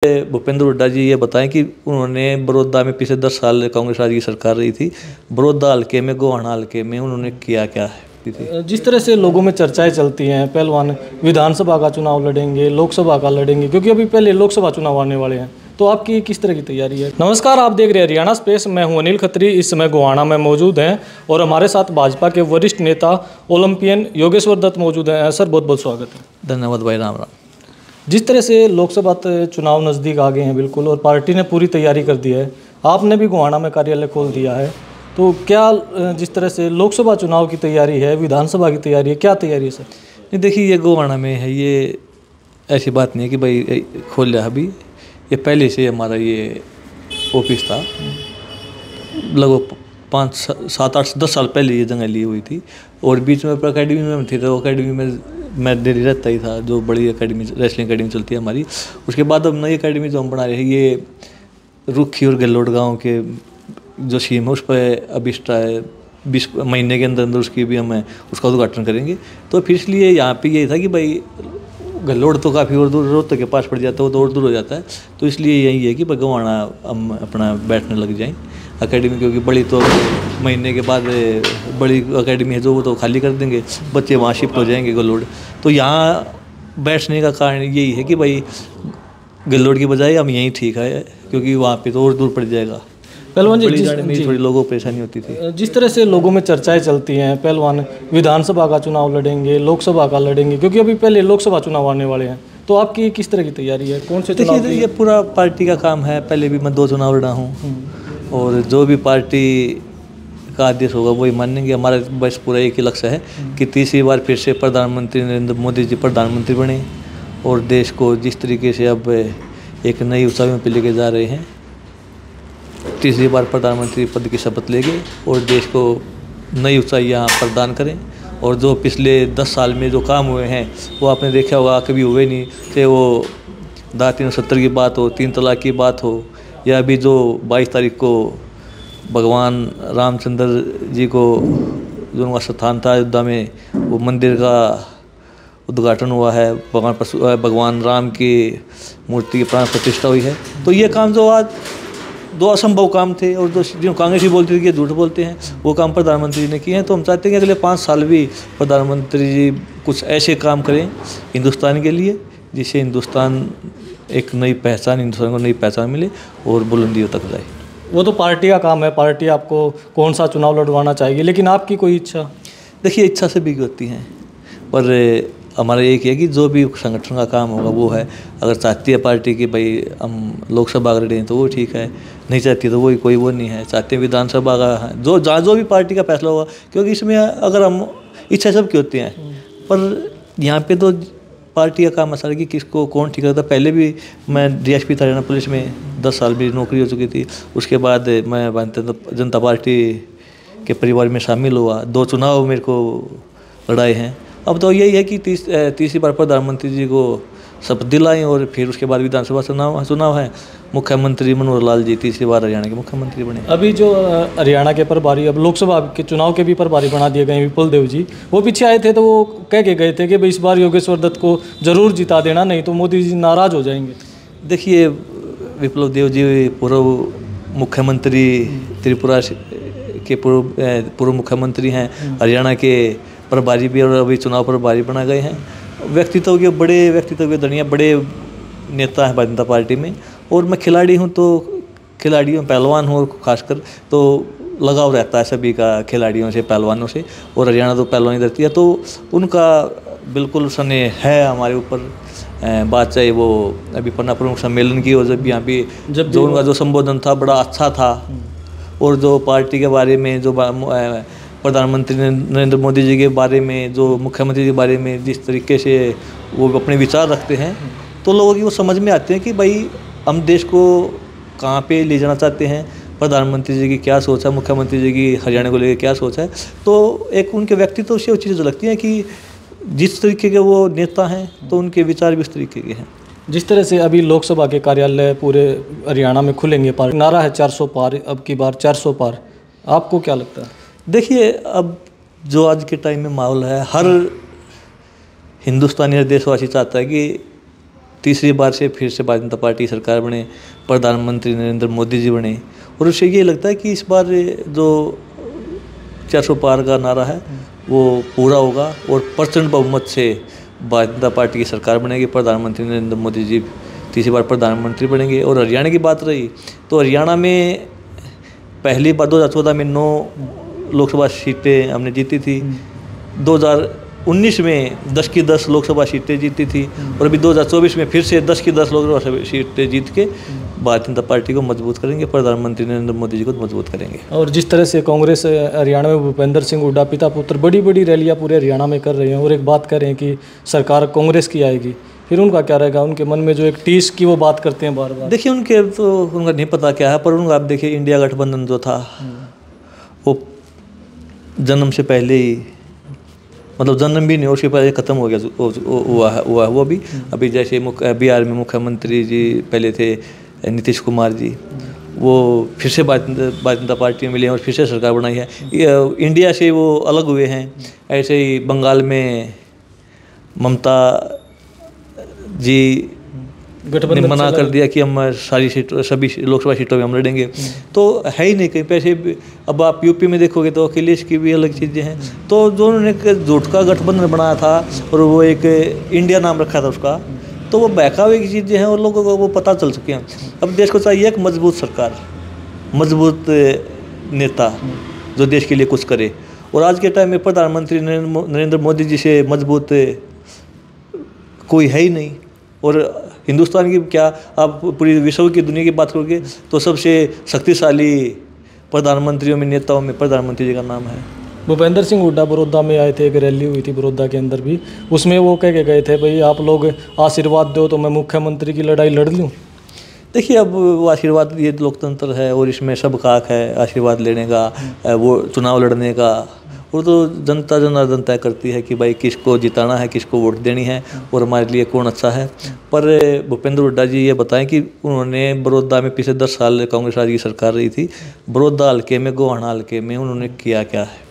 भूपेंद्र हुड्डा जी ये बताएं कि उन्होंने बड़ौदा में पिछले 10 साल कांग्रेस राज की सरकार रही थी, बड़ौदा हल्के में, गोहाना हल्के में उन्होंने किया क्या है? जिस तरह से लोगों में चर्चाएं चलती हैं, पहलवान विधानसभा का चुनाव लड़ेंगे, लोकसभा का लड़ेंगे, क्योंकि अभी पहले लोकसभा चुनाव आने वाले हैं, तो आपकी किस तरह की तैयारी है? नमस्कार, आप देख रहे हैं हरियाणा स्पेस। मैं हूं अनिल खत्री। इस समय गोहाना में मौजूद हैं और हमारे साथ भाजपा के वरिष्ठ नेता ओलंपियन योगेश्वर दत्त मौजूद हैं। सर, बहुत बहुत स्वागत है। धन्यवाद भाई, राम राम। जिस तरह से लोकसभा चुनाव नज़दीक आ गए हैं बिल्कुल, और पार्टी ने पूरी तैयारी कर दी है, आपने भी गोहाना में कार्यालय खोल दिया है, तो क्या जिस तरह से लोकसभा चुनाव की तैयारी है, विधानसभा की तैयारी है, क्या तैयारी है सर? नहीं, देखिए, ये गोहाना में है, ये ऐसी बात नहीं है कि भाई खोल लिया अभी, ये पहले से हमारा ये ऑफिस था। लगभग 5, 7, 8, 10 साल पहले ये जगह ली हुई थी, और बीच में अकेडमी में थे, तो अकेडमी में मैं डेली रहता ही था, जो बड़ी अकेडमी, रेसलिंग अकेडमी चलती है हमारी। उसके बाद अब नई अकेडमी जो हम बना रहे हैं, ये रुखी और गलोड गाँव के जो सीम है उस पर अभिष्टा है, 20 महीने के अंदर अंदर उसकी भी हमें उसका उद्घाटन करेंगे। तो फिर इसलिए यहाँ पे ये था कि भाई गलोड तो काफ़ी और दूर, रोहतक के पास पड़ जाता है, वो तो और दूर हो जाता है, तो इसलिए यही है कि गोहाना हम अपना बैठने लग जाएँ अकेडमी, क्योंकि बड़ी तो महीने के बाद बड़ी अकेडमी है जो वो तो खाली कर देंगे, बच्चे वहाँ शिफ्ट हो जाएंगे गलोड। तो यहाँ बैठने का कारण यही है कि भाई गलोड की बजाय हम यहीं ठीक है, क्योंकि वहाँ पे तो और दूर पड़ जाएगा। पहलवान जी, थोड़ी लोगों को परेशानी होती थी। जिस तरह से लोगों में चर्चाएं चलती हैं, पहलवान विधानसभा का चुनाव लड़ेंगे, लोकसभा का लड़ेंगे, क्योंकि अभी पहले लोकसभा चुनाव आने वाले हैं, तो आपकी किस तरह की तैयारी है? कौन से चुनाव? देखिए, ये पूरा पार्टी का काम है। पहले भी मैं 2 चुनाव लड़ा हूँ, और जो भी पार्टी का आदेश होगा वही मानेंगे। हमारा बस पूरा एक ही लक्ष्य है कि तीसरी बार फिर से प्रधानमंत्री नरेंद्र मोदी जी प्रधानमंत्री बने, और देश को जिस तरीके से अब एक नई ऊंचाइयों पर लेके जा रहे हैं, तीसरी बार प्रधानमंत्री पद की शपथ लेंगे और देश को नई ऊंचाइयां प्रदान करें। और जो पिछले 10 साल में जो काम हुए हैं वो आपने देखा होगा, कभी हुए नहीं, चाहे वो 370 की बात हो, 3 तलाक की बात हो, या अभी जो 22 तारीख को भगवान रामचंद्र जी को जो उनका स्थान था अयोध्या में, वो मंदिर का उद्घाटन हुआ है, भगवान राम की मूर्ति की प्राण प्रतिष्ठा हुई है। तो ये काम जो आज 2 असंभव काम थे, और जो कांग्रेस ही बोलती थी कि झूठ बोलते हैं, वो काम प्रधानमंत्री जी ने किए हैं। तो हम चाहते हैं कि अगले 5 साल भी प्रधानमंत्री जी कुछ ऐसे काम करें हिंदुस्तान के लिए, जिससे हिंदुस्तान एक नई पहचान, हिंदुस्तान को नई पहचान मिले और बुलंदियों तक जाए। वो तो पार्टी का काम है, पार्टी आपको कौन सा चुनाव लड़वाना चाहेगी, लेकिन आपकी कोई इच्छा? देखिए, इच्छा से भी होती हैं, पर हमारा एक है कि जो भी संगठन का काम होगा वो है। अगर चाहती है पार्टी कि भाई हम लोकसभा लड़ें तो वो ठीक है, नहीं चाहती तो कोई वो नहीं है। चाहते हैं विधानसभा का, जो भी पार्टी का फैसला होगा, क्योंकि इसमें अगर हम इच्छा सबकी होती हैं, पर यहाँ पे तो पार्टी का काम मसला कि किसको कौन ठीक करता। पहले भी मैं डीएसपी था हरियाणा पुलिस में, 10 साल मेरी नौकरी हो चुकी थी। उसके बाद मैं भारतीय जनता पार्टी के परिवार में शामिल हुआ, 2 चुनाव मेरे को लड़ाए हैं। अब तो यही है कि तीसरी बार प्रधानमंत्री जी को शपथ दिलाएं, और फिर उसके बाद विधानसभा चुनाव है। मुख्यमंत्री मनोहर लाल जी तीसरी बार हरियाणा के मुख्यमंत्री बने। अभी जो हरियाणा के प्रभारी, अब लोकसभा के चुनाव के भी प्रभारी बना दिए गए विपुल देव जी, वो पीछे आए थे, तो वो कह के गए थे कि भाई इस बार योगेश्वर दत्त को जरूर जिता देना, नहीं तो मोदी जी नाराज हो जाएंगे। देखिए, विप्लव देव जी पूर्व मुख्यमंत्री, त्रिपुरा के पूर्व मुख्यमंत्री हैं, हरियाणा के प्रभारी भी, और अभी चुनाव प्रभारी बना गए हैं। व्यक्तित्व के बड़े व्यक्तित्व के धनिया, बड़े नेता हैं भारतीय जनता पार्टी में। और मैं खिलाड़ी हूं, तो खिलाड़ियों पहलवान हूँ, और खासकर तो लगाव रहता है सभी का खिलाड़ियों से, पहलवानों से, और हरियाणा तो पहलवानी धरती है, तो उनका बिल्कुल स्नेह है हमारे ऊपर। बात चाहे वो अभी पन्ना प्रमुख सम्मेलन की, और जब यहाँ पे जो उनका जो संबोधन था बड़ा अच्छा था, और जो पार्टी के बारे में, जो प्रधानमंत्री नरेंद्र मोदी जी के बारे में, जो मुख्यमंत्री जी के बारे में जिस तरीके से वो अपने विचार रखते हैं, तो लोगों की वो समझ में आते हैं कि भाई हम देश को कहाँ पे ले जाना चाहते हैं, प्रधानमंत्री जी की क्या सोच है, मुख्यमंत्री जी की हरियाणा को लेकर क्या सोच है। तो एक उनके व्यक्तित्व से वो चीज़ें लगती हैं कि जिस तरीके के वो नेता हैं, तो उनके विचार भी उस तरीके के हैं। जिस तरह से अभी लोकसभा के कार्यालय पूरे हरियाणा में खुलेंगे, पार नारा है 400 पार, अब की बार 400 पार, आपको क्या लगता है? देखिए, अब जो आज के टाइम में माहौल है, हर हिंदुस्तानी, हर देशवासी चाहता है कि तीसरी बार से फिर से भारतीय जनता पार्टी सरकार बने, प्रधानमंत्री नरेंद्र मोदी जी बने। और उससे ये लगता है कि इस बार जो 400 पार का नारा है वो पूरा होगा और प्रचंड बहुमत से भारतीय जनता पार्टी की सरकार बनेगी, प्रधानमंत्री नरेंद्र मोदी जी तीसरी बार प्रधानमंत्री बनेंगे। और हरियाणा की बात रही तो हरियाणा में पहली बार 2014 में 9 लोकसभा सीटें हमने जीती थी, 2019 में 10 की 10 लोकसभा सीटें जीती थी और अभी 2024 में फिर से 10 की 10 लोकसभा सीटें जीत के भारतीय जनता पार्टी को मजबूत करेंगे, प्रधानमंत्री नरेंद्र मोदी जी को मजबूत करेंगे। और जिस तरह से कांग्रेस हरियाणा में भूपेंद्र सिंह हुड्डा पिता पुत्र बड़ी बड़ी रैलियां पूरे हरियाणा में कर रहे हैं और एक बात कर रहे हैं कि सरकार कांग्रेस की आएगी, फिर उनका क्या रहेगा? उनके मन में जो एक टीस की वो बात करते हैं बार बार। देखिए उनके तो उनका नहीं पता क्या है, पर उनका आप देखिए इंडिया गठबंधन जो था वो जन्म से पहले ही, मतलब जन्म भी नहीं उसके पहले ख़त्म हो गया हुआ वो भी। अभी जैसे बिहार में मुख्यमंत्री जी पहले थे नीतीश कुमार जी, वो फिर से भारतीय जनता पार्टी में मिले हैं और फिर से सरकार बनाई है। इंडिया से वो अलग हुए हैं। ऐसे ही बंगाल में ममता जी ने मना कर दिया कि हम सारी सीटों सभी लोकसभा सीटों में हम लड़ेंगे, तो है ही नहीं कहीं पैसे। अब आप यूपी में देखोगे तो अखिलेश की भी अलग चीज़ें हैं। तो जो उन्होंने एक झूठ का गठबंधन बनाया था और वो एक इंडिया नाम रखा था उसका, तो वो बहकावे की चीज़ें हैं और लोगों को वो पता चल चुके हैं। अब देश को चाहिए एक मजबूत सरकार, मजबूत नेता जो देश के लिए कुछ करे। और आज के टाइम में प्रधानमंत्री नरेंद्र मोदी जी से मजबूत कोई है ही नहीं। और हिंदुस्तान की क्या, आप पूरी विश्व की दुनिया की बात करोगे तो सबसे शक्तिशाली प्रधानमंत्रियों में, नेताओं में प्रधानमंत्री जी का नाम है। भूपेंद्र सिंह हुड्डा बड़ौदा में आए थे, एक रैली हुई थी बड़ौदा के अंदर भी, उसमें वो कह के गए थे भाई आप लोग आशीर्वाद दो तो मैं मुख्यमंत्री की लड़ाई लड़ लूँ। देखिए अब वो आशीर्वाद, ये लोकतंत्र है और इसमें सब का हक है आशीर्वाद लेने का, वो चुनाव लड़ने का। वो तो जनता जनार्दन तय करती है कि भाई किसको जिताना है, किसको वोट देनी है और हमारे लिए कौन अच्छा है। पर भूपेंद्र हुड्डा जी ये बताएं कि उन्होंने बड़ौदा में पिछले 10 साल कांग्रेस राज्य की सरकार रही थी, बड़ौदा हल्के में, गोहाना हल्के में उन्होंने किया क्या है।